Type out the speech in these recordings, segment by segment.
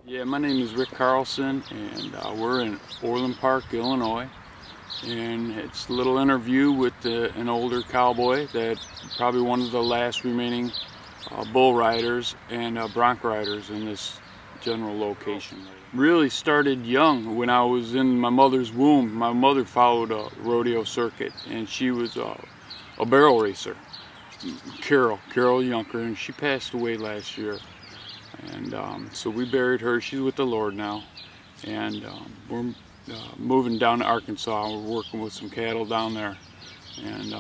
Yeah, my name is Rick Carlson, and we're in Orland Park, Illinois. And it's a little interview with an older cowboy, that probably one of the last remaining bull riders and bronc riders in this general location. Really started young when I was in my mother's womb. My mother followed a rodeo circuit, and she was a barrel racer. Carol Junker, and she passed away last year. And so we buried her. She's with the Lord now, and we're moving down to Arkansas. We're working with some cattle down there, and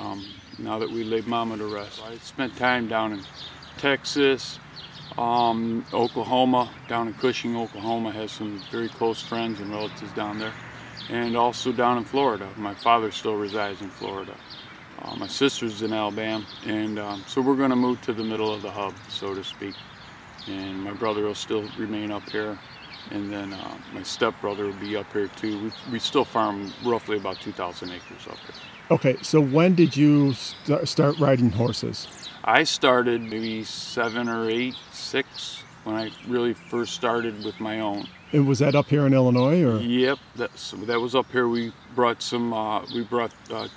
now that we laid Mama to rest, I spent time down in Texas, Oklahoma, down in Cushing, Oklahoma. Has some very close friends and relatives down there, and also down in Florida. My father still resides in Florida. My sister's in Alabama, and so we're going to move to the middle of the hub, so to speak. And my brother will still remain up here, and then my stepbrother will be up here too. We still farm roughly about 2,000 acres up here. Okay, so when did you start riding horses? I started maybe 7 or 8, 6, when I really first started with my own. And was that up here in Illinois, or? Yep, that was up here. We brought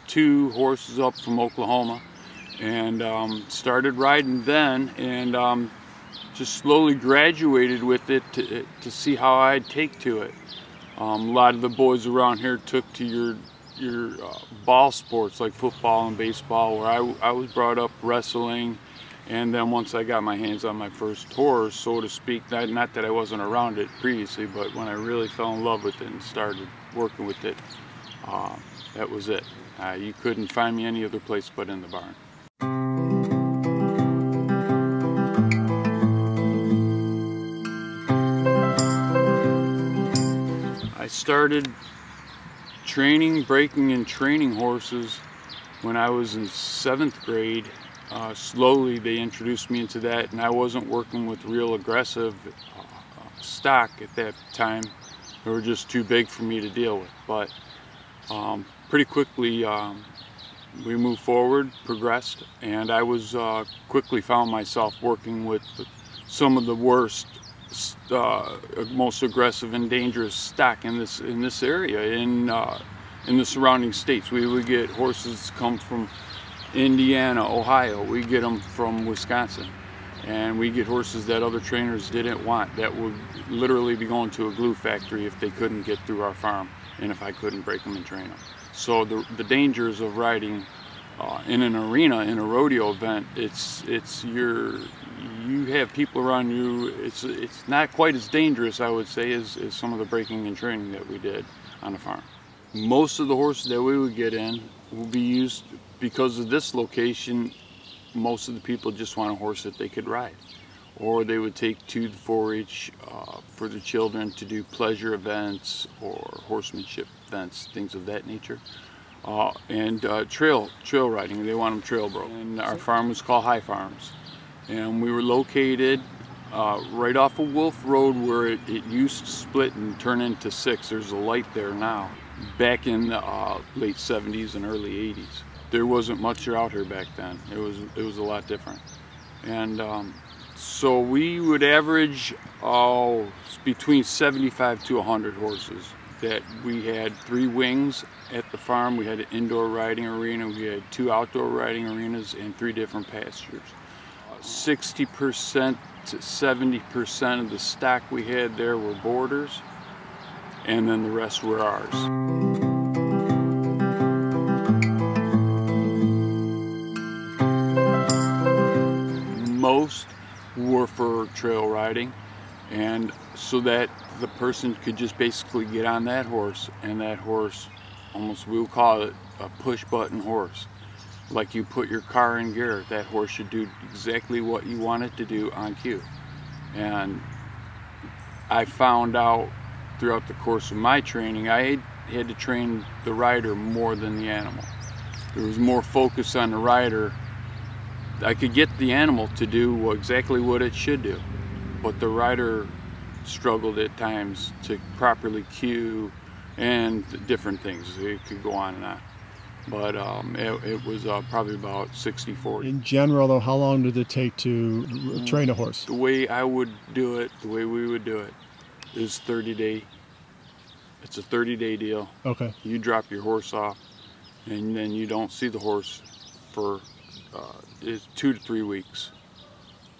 2 horses up from Oklahoma, and started riding then, and just slowly graduated with it to see how I'd take to it. A lot of the boys around here took to your ball sports like football and baseball, where I was brought up wrestling, and then once I got my hands on my first horse, so to speak, not that I wasn't around it previously, but when I really fell in love with it and started working with it, that was it. You couldn't find me any other place but in the barn. I started breaking and training horses when I was in 7th grade. Slowly they introduced me into that, and I wasn't working with real aggressive stock at that time. They were just too big for me to deal with. But pretty quickly we moved forward, progressed, and I was quickly found myself working with some of the worst, most aggressive and dangerous stock in this area, in the surrounding states. We would get horses come from Indiana, Ohio. We get them from Wisconsin, and we get horses that other trainers didn't want, that would literally be going to a glue factory if they couldn't get through our farm, and if I couldn't break them and train them. So the dangers of riding in an arena, in a rodeo event, you have people around you. It's not quite as dangerous, I would say, as some of the breaking and training that we did on the farm. Most of the horses that we would get in will be used because of this location. Most of the people just want a horse that they could ride, or they would take to the 4-H for the children to do pleasure events or horsemanship events, things of that nature. And trail riding. They want them trail broke. And our farm was called High Farms, and we were located right off of Wolf Road, where it used to split and turn into 6. There's a light there now. Back in the late 70s and early 80s, there wasn't much out here back then. It was a lot different. And so we would average between 75 to 100 horses. That we had 3 wings at the farm. We had an indoor riding arena, we had 2 outdoor riding arenas, and 3 different pastures. 60% to 70% of the stock we had there were boarders, and then the rest were ours. Most were for trail riding, and so that the person could just basically get on that horse, and that horse, almost, we'll call it a push button horse. Like you put your car in gear, that horse should do exactly what you want it to do on cue. And I found out throughout the course of my training, I had to train the rider more than the animal. There was more focus on the rider. I could get the animal to do exactly what it should do, but the rider struggled at times to properly cue and different things. It could go on and on. But it was probably about 60-40. In general, though, how long did it take to train a horse? The way I would do it, the way we would do it, is 30-day. It's a 30-day deal. Okay. You drop your horse off, and then you don't see the horse for it's 2 to 3 weeks.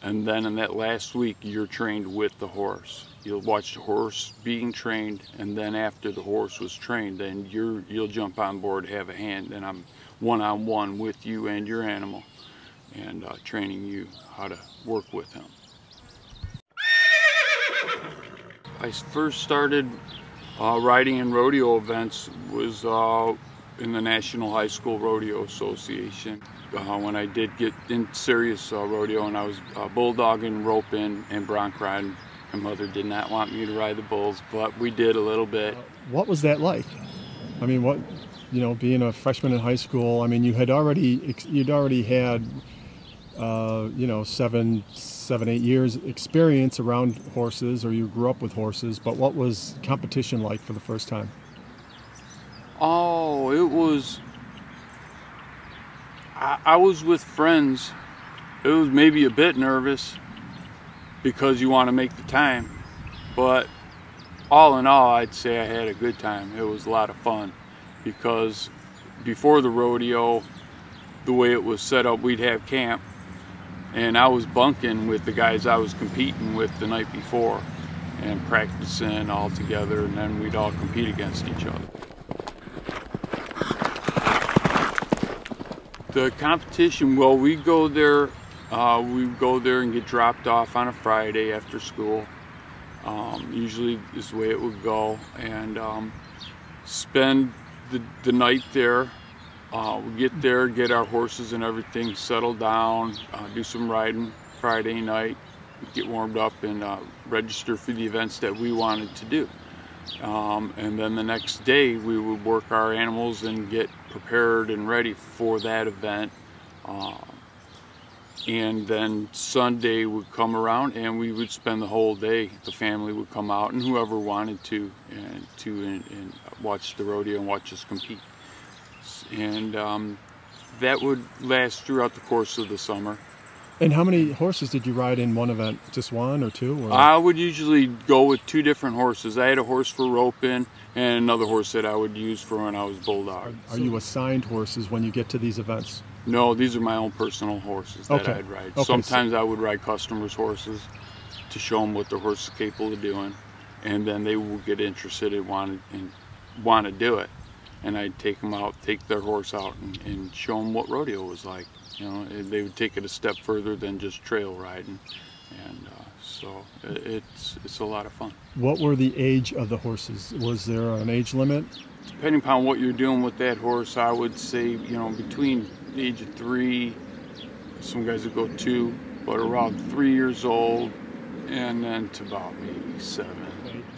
And then in that last week, you're trained with the horse. You'll watch the horse being trained, and then after the horse was trained, then you'll jump on board, have a hand, and I'm one-on-one with you and your animal, and training you how to work with him. I first started riding in rodeo events was in the National High School Rodeo Association. When I did get in serious rodeo, and I was bulldogging, roping, and bronc riding. My mother did not want me to ride the bulls, but we did a little bit. What was that like? I mean, what, being a freshman in high school, I mean, you'd already had, 7, 8 years experience around horses, or you grew up with horses, but what was competition like for the first time? Oh, it was, I was with friends. It was maybe a bit nervous because you want to make the time, but all in all, I'd say I had a good time. It was a lot of fun because before the rodeo, the way it was set up, we'd have camp, and I was bunking with the guys I was competing with the night before and practicing all together, and then we'd all compete against each other. The competition, well, we go there and get dropped off on a Friday after school. Usually is the way it would go, and spend the night there. We get there, get our horses and everything settled down, do some riding Friday night, get warmed up, and register for the events that we wanted to do. And then the next day we would work our animals and get prepared and ready for that event. And then Sunday would come around and we would spend the whole day. The family would come out, and whoever wanted to watch the rodeo and watch us compete. And that would last throughout the course of the summer. And how many horses did you ride in one event? Just one or two? Or? I would usually go with 2 different horses. I had a horse for roping and another horse that I would use for when I was bulldogging. Are you assigned horses when you get to these events? No, these are my own personal horses that I'd ride. Okay. Sometimes I would ride customers' horses to show them what their horse is capable of doing, and then they will get interested and want to do it. And I'd take them out, take their horse out, and show them what rodeo was like. They would take it a step further than just trail riding, and so it's a lot of fun. What were the age of the horses? Was there an age limit? Depending upon what you're doing with that horse, I would say, between the age of 3, some guys would go 2, but around 3 years old, and then to about maybe 7.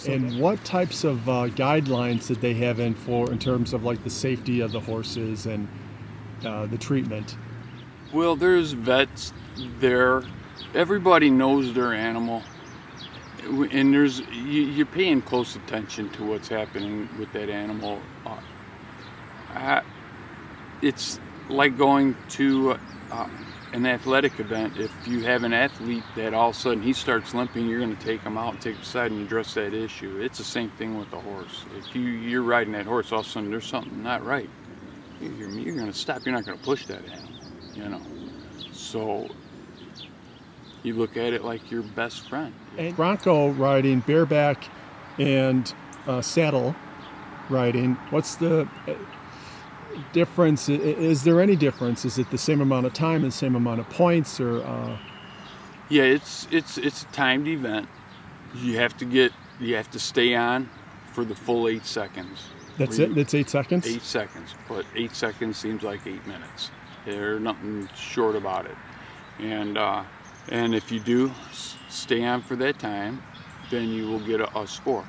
And what types of guidelines did they have in terms of like the safety of the horses and the treatment? Well, there's vets there. Everybody knows their animal, and you're paying close attention to what's happening with that animal. It's like going to an athletic event. If you have an athlete that all of a sudden he starts limping, you're going to take him out and take him aside and address that issue. It's the same thing with the horse. If you're riding that horse, all of a sudden there's something not right, you're going to stop. You're not going to push that animal, So you look at it like your best friend. And Bronco riding, bareback, and saddle riding, what's the difference? Is there any difference? Is it the same amount of time and the same amount of points, or? Yeah, it's a timed event. You have to stay on for the full 8 seconds. That's it? It's 8 seconds? 8 seconds, but 8 seconds seems like 8 minutes. There's nothing short about it. And if you do stay on for that time, then you will get a score.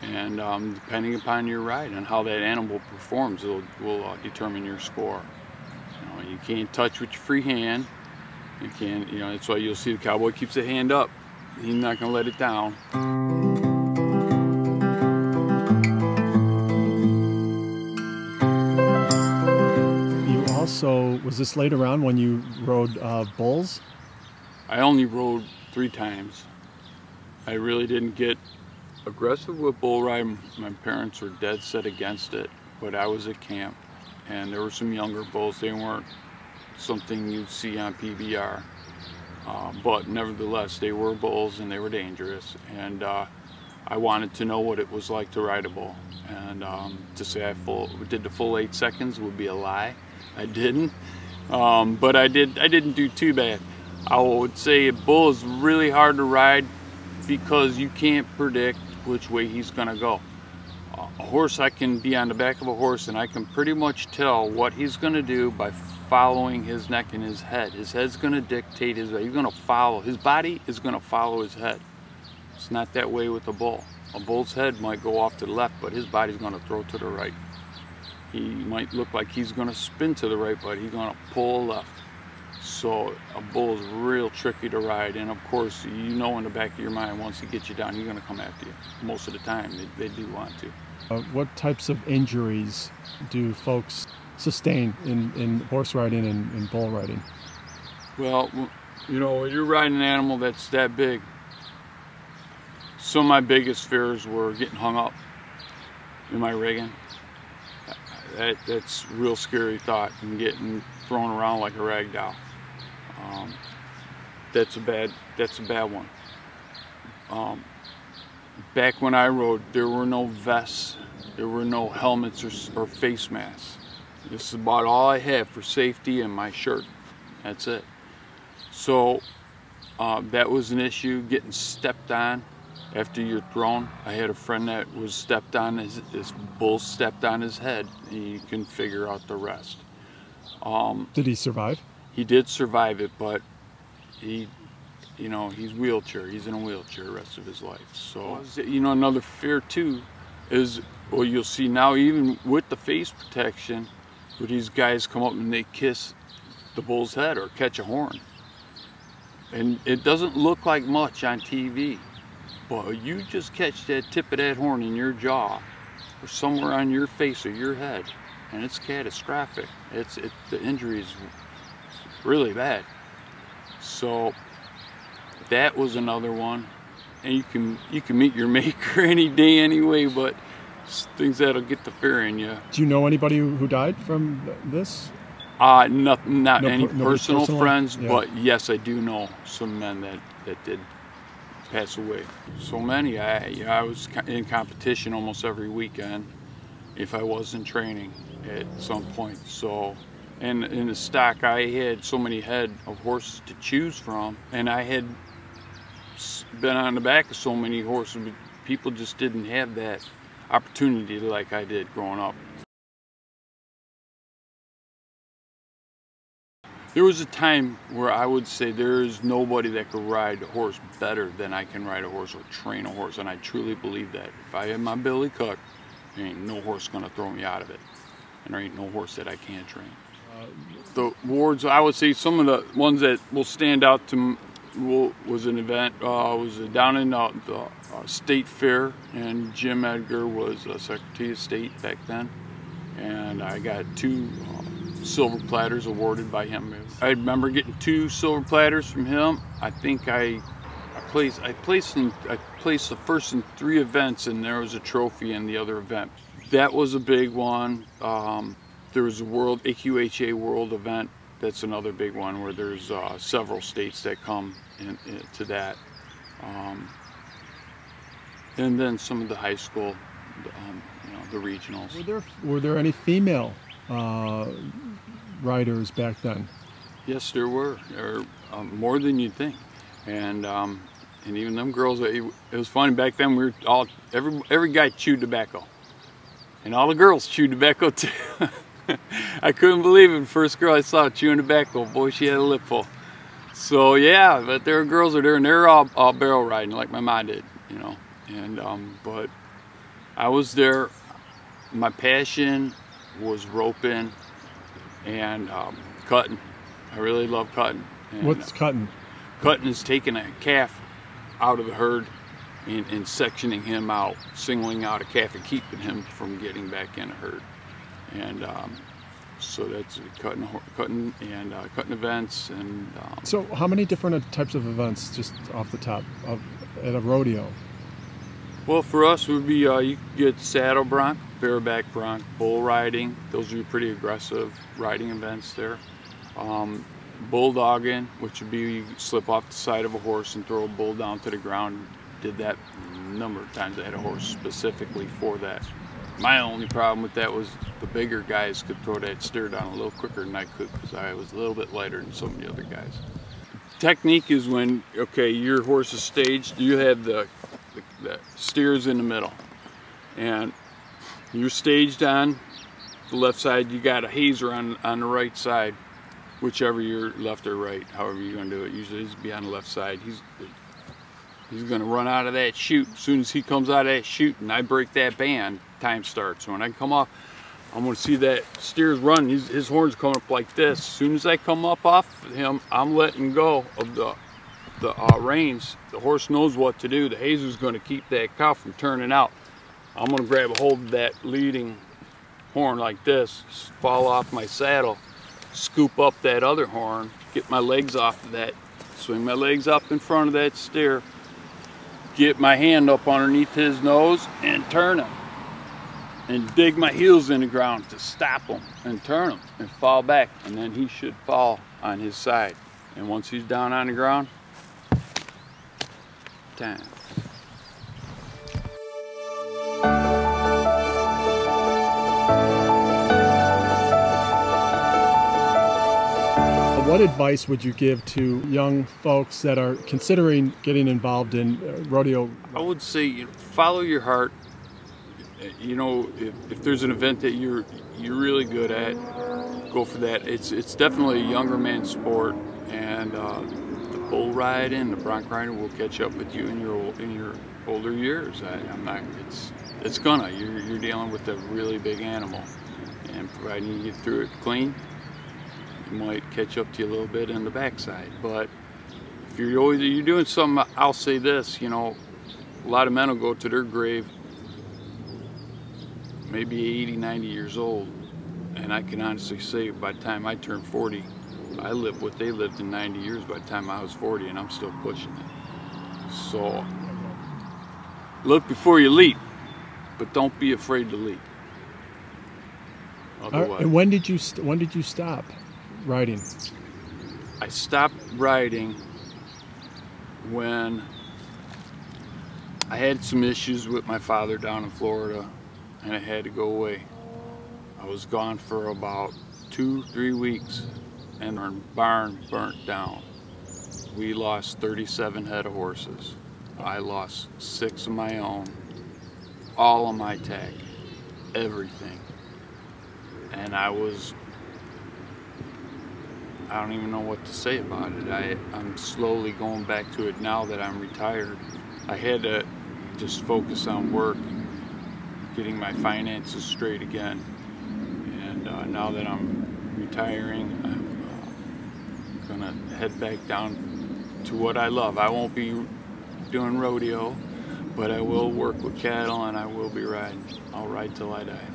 And depending upon your ride and how that animal performs, will determine your score. You can't touch with your free hand. You can't, that's why you'll see the cowboy keeps the hand up. He's not going to let it down. So was this later on when you rode bulls? I only rode 3 times. I really didn't get Aggressive with bull riding, my parents were dead set against it, but I was at camp and there were some younger bulls. They weren't something you'd see on PBR, but nevertheless they were bulls and they were dangerous, and I wanted to know what it was like to ride a bull. And to say I did the full 8 seconds would be a lie. I didn't, but I didn't do too bad. I would say a bull is really hard to ride because you can't predict which way he's gonna go. A horse, I can be on the back of a horse and I can pretty much tell what he's gonna do by following his neck and his head. His head's gonna dictate his way. He's gonna follow, his body is gonna follow his head. It's not that way with a bull. A bull's head might go off to the left, but his body's gonna throw to the right. He might look like he's gonna spin to the right, but he's gonna pull left. So a bull is real tricky to ride, and of course, you know in the back of your mind, once he gets you down, he's gonna come after you. Most of the time, they do want to. What types of injuries do folks sustain in horse riding and bull riding? Well, you know, when you're riding an animal that's that big, some of my biggest fears were getting hung up in my rigging. That's a real scary thought, and getting thrown around like a rag doll. That's a bad one. Back when I rode, there were no vests, there were no helmets or face masks. This is about all I had for safety and my shirt. That's it. So that was an issue, getting stepped on after you're thrown. I had a friend that was stepped on, his bull stepped on his head, and you can figure out the rest. Did he survive? He did survive it, but he's in a wheelchair the rest of his life. So, you know, another fear too is, well, you'll see now, even with the face protection, where these guys come up and they kiss the bull's head or catch a horn. And it doesn't look like much on TV, but you just catch that tip of that horn in your jaw or somewhere on your face or your head, and it's catastrophic. The injury is really bad. So that was another one. And you can meet your maker any day anyway, but it's things that'll get the fear in you. Do you know anybody who died from this? Not any personal friends, yeah. But yes, I do know some men that did pass away. So many. I was in competition almost every weekend if I wasn't training at some point. So, and in the stock, I had so many head of horses to choose from, and I had been on the back of so many horses, but people just didn't have that opportunity like I did growing up. There was a time where I would say there is nobody that could ride a horse better than I can ride a horse or train a horse, and I truly believe that. If I have my belly cut, there ain't no horse gonna throw me out of it, and there ain't no horse that I can't train. The awards, I would say some of the ones that will stand out to was an event, was down in the State Fair, and Jim Edgar was Secretary of State back then, and I got 2 silver platters awarded by him. I remember getting 2 silver platters from him. I think I placed the first in 3 events, and there was a trophy in the other event. That was a big one. There was a AQHA World event. That's another big one where there's several states that come to that. And then some of the high school, you know, the regionals. Were there any female riders back then? Yes, there were. There were more than you'd think, and even them girls. It was funny back then. We were all every guy chewed tobacco, and all the girls chewed tobacco too. I couldn't believe it. The first girl I saw chewing tobacco, boy, she had a lip full. So yeah, but there were girls are there, and they're all barrel riding like my mom did, you know. And but I was there. My passion was roping and cutting. I really love cutting. And what's cutting? Cutting is taking a calf out of the herd and sectioning him out, singling out a calf and keeping him from getting back in a herd. And so that's cutting and cutting events. And so how many different types of events, just off the top, at a rodeo? Well, for us, it would be you could get saddle bronc, bareback bronc, bull riding. Those would be pretty aggressive riding events there. Bulldogging, which would be you slip off the side of a horse and throw a bull down to the ground. Did that a number of times. I had a horse specifically for that. My only problem with that was the bigger guys could throw that steer down a little quicker than I could because I was a little bit lighter than some of the other guys. Technique is when, okay, your horse is staged, you have the steers in the middle, and you're staged on the left side, you got a hazer on the right side, whichever you're left or right, however you're going to do it. Usually it's be on the left side. He's going to run out of that chute. As soon as he comes out of that chute and I break that band, time starts. So when I come off, I'm going to see that steer's run. His horn's coming up like this. As soon as I come up off him, I'm letting go of the reins. The horse knows what to do. The hazer's going to keep that cow from turning out. I'm going to grab a hold of that leading horn like this, fall off my saddle, scoop up that other horn, get my legs off of that, swing my legs up in front of that steer, get my hand up underneath his nose and turn him, and dig my heels in the ground to stop him and turn him and fall back, and then he should fall on his side. And once he's down on the ground, time. What advice would you give to young folks that are considering getting involved in rodeo? I would say, follow your heart. You know, if there's an event that you're really good at, go for that. It's definitely a younger man's sport, and the bull riding, the bronc riding will catch up with you in your older years. It's gonna. You're dealing with a really big animal, and providing you get through it clean, it might catch up to you a little bit in the backside. But if you're doing something, I'll say this, you know, a lot of men will go to their grave maybe 80, 90 years old, and I can honestly say by the time I turned 40, I lived what they lived in 90 years by the time I was 40, and I'm still pushing it. So look before you leap, but don't be afraid to leap. Otherwise, and when did you stop riding? I stopped riding when I had some issues with my father down in Florida, and I had to go away. I was gone for about 2-3 weeks, and our barn burnt down. We lost 37 head of horses. I lost 6 of my own, all of my tag, everything. And I don't even know what to say about it. I'm slowly going back to it now that I'm retired. I had to just focus on work and getting my finances straight again. And now that I'm retiring, I'm gonna head back down to what I love. I won't be doing rodeo, but I will work with cattle, and I will be riding. I'll ride till I die.